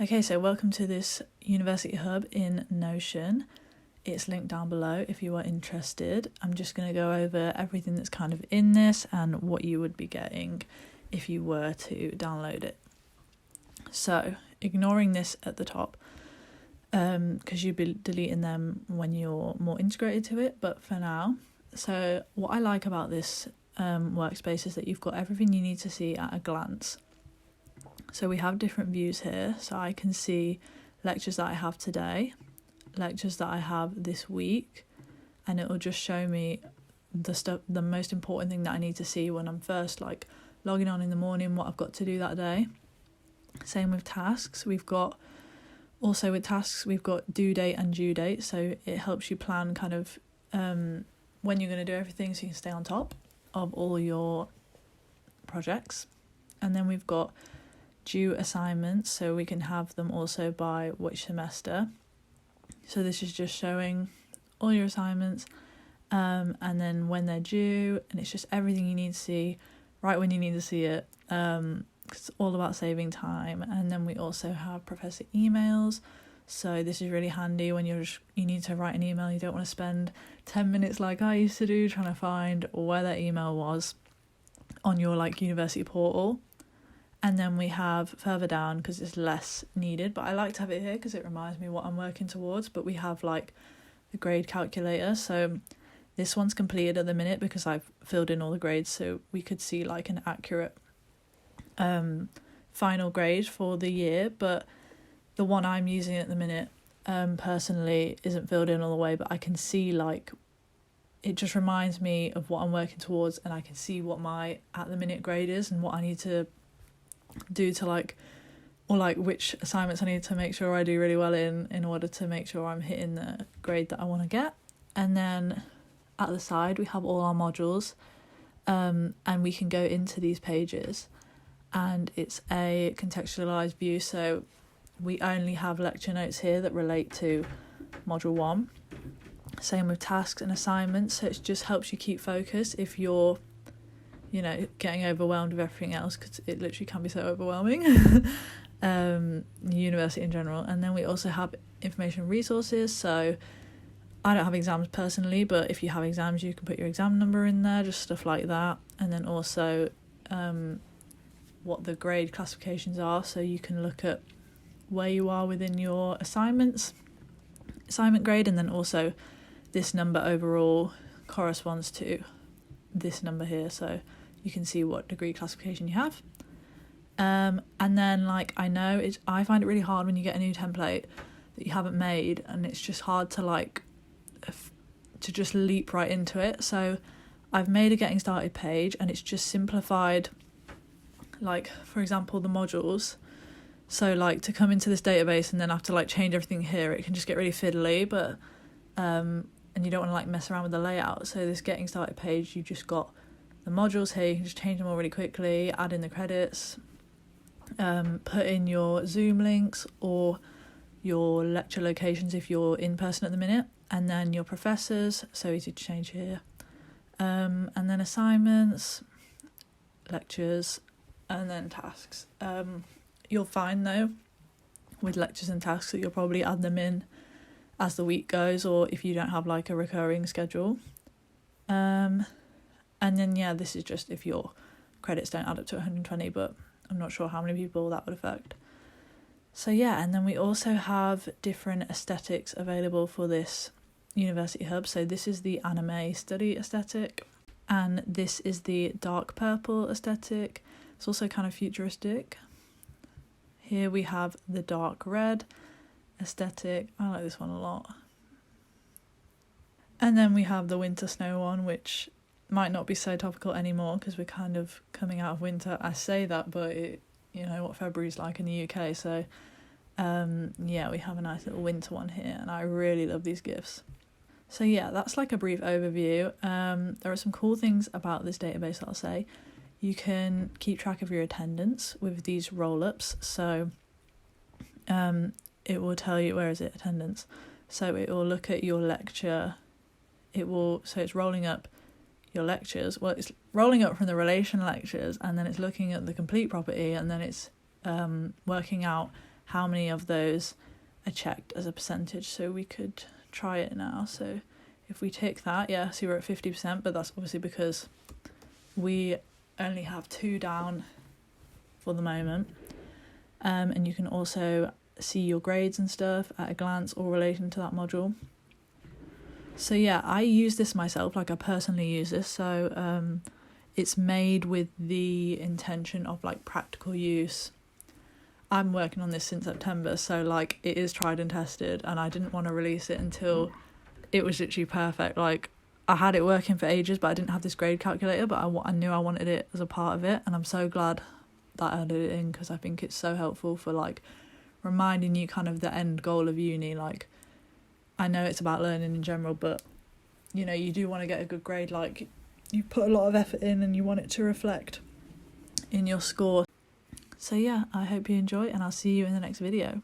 Okay, so welcome to this University Hub in Notion. It's linked down below if you are interested. I'm just going to go over everything that's kind of in this and what you would be getting if you were to download it. So, ignoring this at the top, because you'll be deleting them when you're more integrated to it, but for now. So, what I like about this workspace is that you've got everything you need to see at a glance. So we have different views here, so I can see lectures that I have today, lectures that I have this week, and it will just show me the most important thing that I need to see when I'm first logging on in the morning, what I've got to do that day. Same with tasks. With tasks we've got due date and due date, so it helps you plan kind of when you're going to do everything so you can stay on top of all your projects. And then we've got due assignments, so we can have them also by which semester. So this is just showing all your assignments and then when they're due, and it's just everything you need to see right when you need to see it, because it's all about saving time. And then we also have professor emails, so this is really handy when you need to write an email. You don't want to spend 10 minutes like I used to do trying to find where that email was on your university portal. And then we have further down, because it's less needed, but I like to have it here because it reminds me what I'm working towards. But we have the grade calculator. So this one's completed at the minute because I've filled in all the grades, so we could see an accurate final grade for the year. But the one I'm using at the minute personally isn't filled in all the way, but I can see it just reminds me of what I'm working towards, and I can see what my at the minute grade is and what I need to do to which assignments I need to make sure I do really well in order to make sure I'm hitting the grade that I want to get. And then at the side we have all our modules, and we can go into these pages, and it's a contextualized view, so we only have lecture notes here that relate to module 1. Same with tasks and assignments, so it just helps you keep focus if you're getting overwhelmed with everything else, because it literally can be so overwhelming. University in general. And then we also have information resources, so I don't have exams personally, but if you have exams you can put your exam number in there, just stuff like that. And then also what the grade classifications are, so you can look at where you are within your assignment grade, and then also this number overall corresponds to this number here, so you can see what degree classification you have. And then I find it really hard when you get a new template that you haven't made, and it's just hard to to just leap right into it. So I've made a getting started page, and it's just simplified, for example, the modules. So to come into this database and then have to change everything here, it can just get really fiddly, but and you don't want to mess around with the layout. So this getting started page, you just got the modules here, you can just change them all really quickly, add in the credits, put in your Zoom links or your lecture locations if you're in person at the minute, and then your professors, so easy to change here, and then assignments, lectures, and then tasks. You'll find though with lectures and tasks that you'll probably add them in as the week goes, or if you don't have a recurring schedule. And then this is just if your credits don't add up to 120, but I'm not sure how many people that would affect. So and then we also have different aesthetics available for this University Hub. So this is the anime study aesthetic, and this is the dark purple aesthetic. It's also kind of futuristic. Here we have the dark red aesthetic. I like this one a lot. And then we have the winter snow one, which might not be so topical anymore because we're kind of coming out of winter. I say that, but what February's like in the UK, so we have a nice little winter one here, and I really love these GIFs. So that's a brief overview. There are some cool things about this database that I'll say. You can keep track of your attendance with these roll-ups, so it will tell you, where is it, attendance, so it will look at your lecture, it's rolling up your lectures, it's rolling up from the relation lectures, and then it's looking at the complete property, and then it's working out how many of those are checked as a percentage, so we could try it now. So if we tick that, yeah, so we're at 50%, but that's obviously because we only have 2 down for the moment. And you can also see your grades and stuff at a glance, all relating to that module. So yeah, I use this myself, like I personally use this, so it's made with the intention of like practical use. I'm working on this since September, so like it is tried and tested, and I didn't want to release it until it was literally perfect. Like I had it working for ages, but I didn't have this grade calculator, but I knew I wanted it as a part of it, and I'm so glad that I added it in, because I think it's so helpful for like reminding you kind of the end goal of uni. Like I know it's about learning in general, but you know, you do want to get a good grade, like you put a lot of effort in and you want it to reflect in your score. So yeah, I hope you enjoy, and I'll see you in the next video.